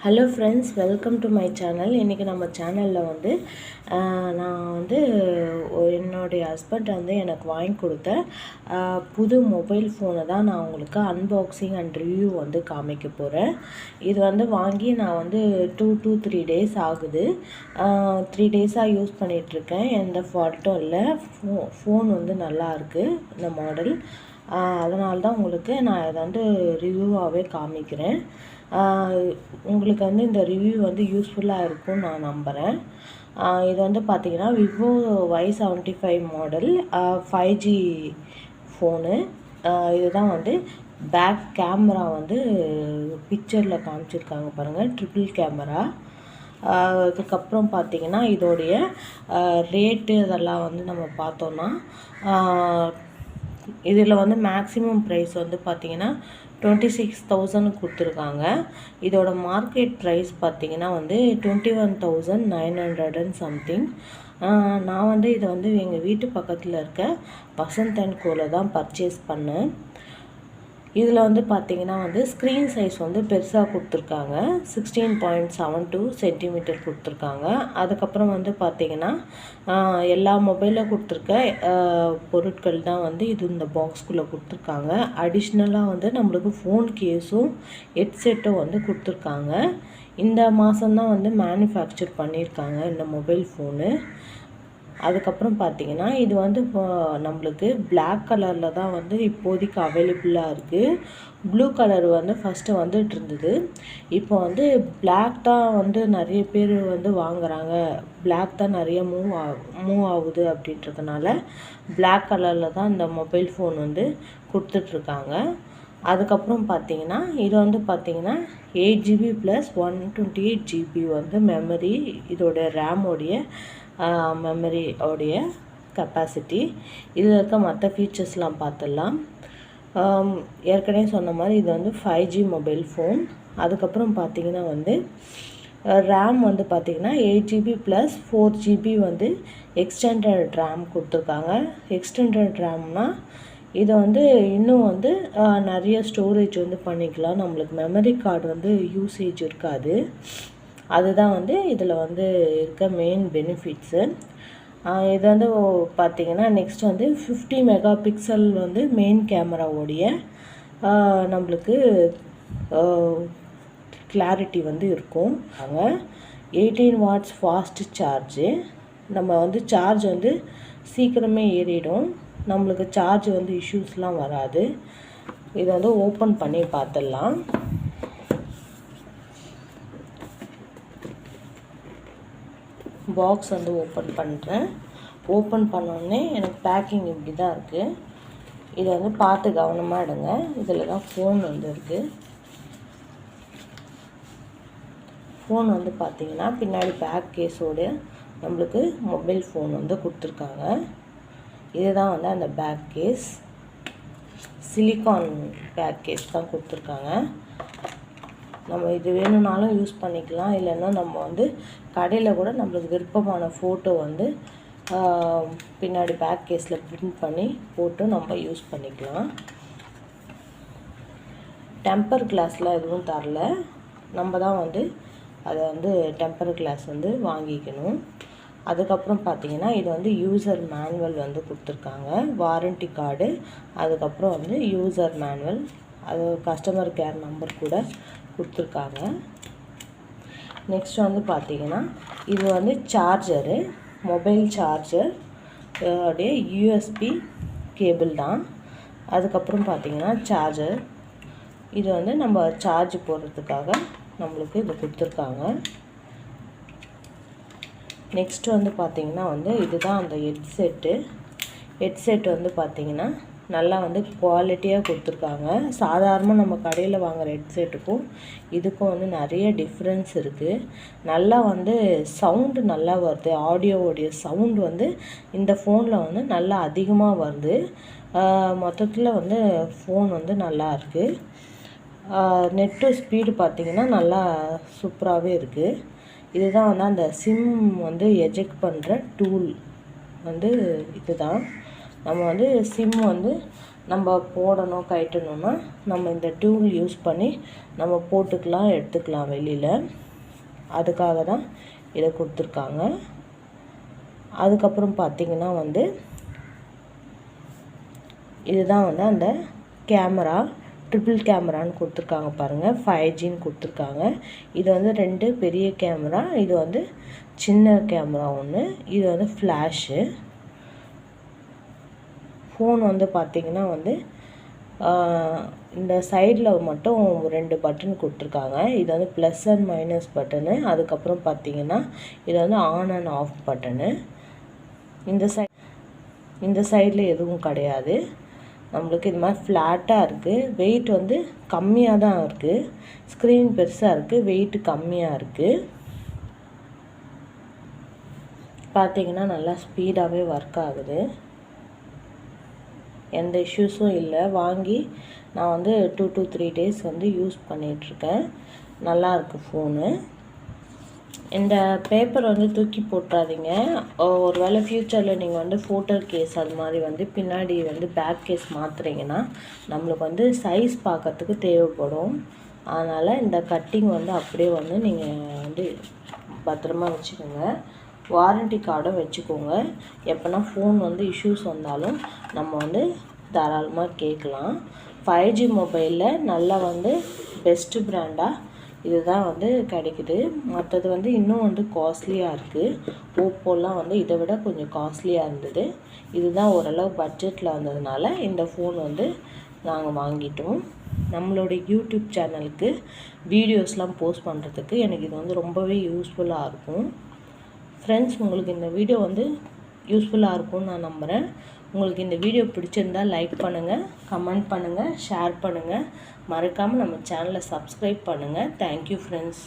Hello friends, welcome to my channel. இன்றைக்கி நம்ம சேனலில் வந்து நான் என்னுடைய ஹஸ்பண்ட் எனக்கு வாங்கி கொடுத்த புது மொபைல் ஃபோனை தான் நான் உங்களுக்கு அன்பாக்சிங் அண்ட் ரிவ்யூ காமிக்க போகிறேன். இது வாங்கி நான் 2-3 டேஸ் ஆகுது. 3 டேஸாக யூஸ் பண்ணிகிட்ருக்கேன். எந்த ஃபால்ட்டும் இல்லை. ஃபோன் நல்லா இருக்குது இந்த மாடல். அதனால தான் உங்களுக்கு நான் இதை ரிவ்யூவாகவே காமிக்கிறேன். உங்களுக்கு இந்த ரிவ்யூ யூஸ்ஃபுல்லாக இருக்கும்னு நான் நம்புகிறேன். இது பார்த்திங்கன்னா Vivo Y75 model 5G phone. இதுதான் பேக் கேமரா பிக்சரில் காமிச்சிருக்காங்க பாருங்கள், ட்ரிபிள் கேமரா. அதுக்கப்புறம் பார்த்திங்கன்னா இதோடைய ரேட்டு இதெல்லாம் நம்ம பார்த்தோன்னா இதில் மேக்ஸிமம் ப்ரைஸ் பார்த்திங்கன்னா 26,000 கொடுத்துருக்காங்க. இதோட மார்க்கெட் ப்ரைஸ் பார்த்திங்கன்னா 21,900 and சம்திங். நான் இதை எங்கள் வீட்டு பக்கத்தில் இருக்க வசந்த் அண்ட் கோவில் தான் பர்ச்சேஸ் பண்ணேன். இதில் பார்த்திங்கன்னா ஸ்க்ரீன் சைஸ் பெருசாக கொடுத்துருக்காங்க. 16.72 சென்டிமீட்டர் கொடுத்துருக்காங்க. அதுக்கப்புறம் பார்த்திங்கன்னா எல்லா மொபைலில் கொடுத்துருக்க பொருட்கள் தான் இது இந்த பாக்ஸ்குள்ளே கொடுத்துருக்காங்க. அடிஷ்னலாக நம்மளுக்கு ஃபோன் கேஸும் ஹெட்செட்டும் கொடுத்துருக்காங்க. இந்த மாதம்தான் மேனுஃபேக்சர் பண்ணியிருக்காங்க இந்த மொபைல் ஃபோனு. அதுக்கப்புறம் பார்த்திங்கன்னா இது நம்மளுக்கு பிளாக் கலரில் தான் இப்போதைக்கு அவைலபிளாக இருக்குது. ப்ளூ கலர் ஃபஸ்ட்டு வந்துட்டு இருந்தது. இப்போ பிளாக் தான் நிறைய பேர் வாங்குகிறாங்க. பிளாக் தான் நிறைய மூவ் ஆகுது அப்படின்றதுனால பிளாக் கலரில் தான் இந்த மொபைல் ஃபோன் கொடுத்துட்ருக்காங்க. அதுக்கப்புறம் பார்த்திங்கன்னா இது பார்த்திங்கன்னா 8GB + 128GB மெமரி. இதோட ரேமோடைய மெமரியோடைய கெப்பாசிட்டி. இதில் இருக்க மற்ற ஃபீச்சர்ஸ்லாம் பார்த்துடலாம். ஏற்கனவே சொன்ன மாதிரி இது 5G மொபைல் ஃபோன். அதுக்கப்புறம் பார்த்திங்கன்னா ரேம் பார்த்திங்கன்னா 8GB + 4GB எக்ஸ்டெண்டட் ரேம் கொடுத்துருக்காங்க. எக்ஸ்டெண்டட் ரேம்னால் இது இன்னும் நிறைய ஸ்டோரேஜ் பண்ணிக்கலாம். நம்மளுக்கு மெமரி கார்டு யூசேஜ் இருக்காது. அதுதான் இதில் இருக்க மெயின் பெனிஃபிட்ஸு. இது பார்த்திங்கன்னா நெக்ஸ்ட் 50 மெகா பிக்சல் மெயின் கேமராவோடைய நம்மளுக்கு கிளாரிட்டி இருக்கும். 18 வாட்ஸ் ஃபாஸ்ட் சார்ஜு. நம்ம சார்ஜ் சீக்கிரமே ஏறிடும். நம்மளுக்கு சார்ஜ் இஷ்யூஸ்லாம் வராது. இதை ஓப்பன் பண்ணி பார்த்துடலாம். பாக்ஸ் ஓப்பன் பண்ணுறேன். ஓப்பன் பண்ணோடனே எனக்கு பேக்கிங் இப்படி தான் இருக்குது. இதை பார்த்து கவனமாக எடுங்க. இதில் தான் ஃபோன் இருக்குது. ஃபோன் பார்த்திங்கன்னா பின்னாடி பேக் கேஸோடு நம்மளுக்கு மொபைல் ஃபோன் கொடுத்துருக்காங்க. இதுதான் அந்த back case. Silicone back case தான் கொடுத்துருக்காங்க. நம்ம இது வேணும்னாலும் யூஸ் பண்ணிக்கலாம். இல்லைன்னா நம்ம கடையில் கூட நம்மளுக்கு விருப்பமான ஃபோட்டோ பின்னாடி பேக் கேஸில் பிரிண்ட் பண்ணி போட்டு நம்ம யூஸ் பண்ணிக்கலாம். டெம்பர் கிளாஸ்லாம் எதுவும் தரல. நம்ம தான் அதை டெம்பர் கிளாஸ் வாங்கிக்கணும். அதுக்கப்புறம் பார்த்திங்கன்னா இது யூசர் மேனுவல் கொடுத்துருக்காங்க. வாரண்டி கார்டு, அதுக்கப்புறம் யூசர் மேனுவல், அது கஸ்டமர் கேர் நம்பர் கூட கொடுத்துருக்காங்க. நெக்ஸ்ட் பார்த்திங்கன்னா இது சார்ஜரு, மொபைல் சார்ஜர் உடைய USB கேபிள் தான். அதுக்கப்புறம் பார்த்திங்கன்னா சார்ஜர். இது நம்ம சார்ஜ் போடுறதுக்காக நம்மளுக்கு இது கொடுத்துருக்காங்க. நெக்ஸ்ட் பார்த்திங்கன்னா இதுதான் அந்த ஹெட்செட் பார்த்திங்கன்னா நல்லா குவாலிட்டியாக கொடுத்துருக்காங்க. சாதாரணமாக நம்ம கடையில் வாங்குகிற ஹெட்செட்டுக்கும் இதுக்கும் நிறைய டிஃப்ரென்ஸ் இருக்குது. நல்லா சவுண்டு நல்லா வருது. ஆடியோவுடைய சவுண்டு இந்த ஃபோனில் நல்லா அதிகமாக வருது. மொத்தத்தில் ஃபோன் நல்லா இருக்குது. நெட்டு ஸ்பீடு பார்த்திங்கன்னா நல்லா சூப்பராகவே இருக்குது. இதுதான் அந்த சிம் எஜெக்ட் பண்ணுற டூல் இதுதான். நம்ம சிம் நம்ம போடணும் கட்டணும்னா நம்ம இந்த டூல் யூஸ் பண்ணி நம்ம போட்டுக்கலாம் எடுத்துக்கலாம் வெளியில். அதுக்காக தான் இதை கொடுத்துருக்காங்க. அதுக்கப்புறம் பார்த்திங்கன்னா வந்து இதுதான் வந்து அந்த கேமரா, ட்ரிபிள் கேமரான்னு கொடுத்துருக்காங்க பாருங்கள். 5Gன்னு கொடுத்துருக்காங்க. இது வந்து 2 பெரிய கேமரா, இது வந்து சின்ன கேமரா ஒன்று, இது வந்து ஃப்ளாஷு. ஃபோன் வந்து பார்த்திங்கன்னா வந்து இந்த சைடில் மட்டும் 2 பட்டன் கொடுத்துருக்காங்க. இது வந்து ப்ளஸ் அண்ட் மைனஸ் பட்டனு. அதுக்கப்புறம் பார்த்திங்கன்னா இது வந்து ஆன் அண்ட் ஆஃப் பட்டனு. இந்த சைடில் எதுவும் கிடையாது. நம்மளுக்கு இது மாதிரி ஃப்ளாட்டாக இருக்குது. வெயிட் வந்து கம்மியாக தான் இருக்குது. ஸ்க்ரீன் பெருசாக இருக்குது, வெயிட் கம்மியாக இருக்குது. பார்த்திங்கன்னா நல்லா ஸ்பீடாகவே ஒர்க் ஆகுது, எந்த இஷ்யூஸும் இல்லை. வாங்கி நான் வந்து 2 to 3 days வந்து யூஸ் பண்ணிகிட்ருக்கேன். நல்லாயிருக்கு ஃபோனு. இந்த பேப்பர் வந்து தூக்கி போட்டுறாதீங்க. ஒரு வேளை ஃப்யூச்சரில் நீங்கள் வந்து ஃபோட்டோ கேஸ் அது மாதிரி வந்து பின்னாடி வந்து பேக் கேஸ் மாற்றுறீங்கன்னா நம்மளுக்கு வந்து சைஸ் பார்க்கறதுக்கு தேவைப்படும். அதனால் இந்த கட்டிங் வந்து அப்படியே வந்து நீங்கள் வந்து பத்திரமா வச்சுக்கோங்க. வாரண்டி கார்டும் வச்சுக்கோங்க. எப்போனா ஃபோன் வந்து இஷ்யூஸ் வந்தாலும் நம்ம வந்து தாராளமாக கேட்கலாம். 5G மொபைலில் நல்லா வந்து பெஸ்ட்டு பிராண்டாக இதுதான் வந்து கிடைக்குது. மற்றது வந்து இன்னும் வந்து காஸ்ட்லியாக இருக்குது. ஓப்போலாம் வந்து இதை விட கொஞ்சம் காஸ்ட்லியாக இருந்தது. இதுதான் ஓரளவு பட்ஜெட்டில் வந்ததுனால இந்த ஃபோன் வந்து நாங்கள் வாங்கிட்டோம். நம்மளுடைய யூடியூப் சேனலுக்கு வீடியோஸ்லாம் போஸ்ட் பண்ணுறதுக்கு எனக்கு இது வந்து ரொம்பவே யூஸ்ஃபுல்லாக இருக்கும். ஃப்ரெண்ட்ஸ், உங்களுக்கு இந்த வீடியோ வந்து யூஸ்ஃபுல்லாக இருக்கும்னு நான் நம்புகிறேன். உங்களுக்கு இந்த வீடியோ பிடிச்சிருந்தால் லைக் பண்ணுங்கள், கமெண்ட் பண்ணுங்கள், ஷேர் பண்ணுங்கள். மறக்காமல் நம்ம சேனலை சப்ஸ்கிரைப் பண்ணுங்கள். Thank you friends.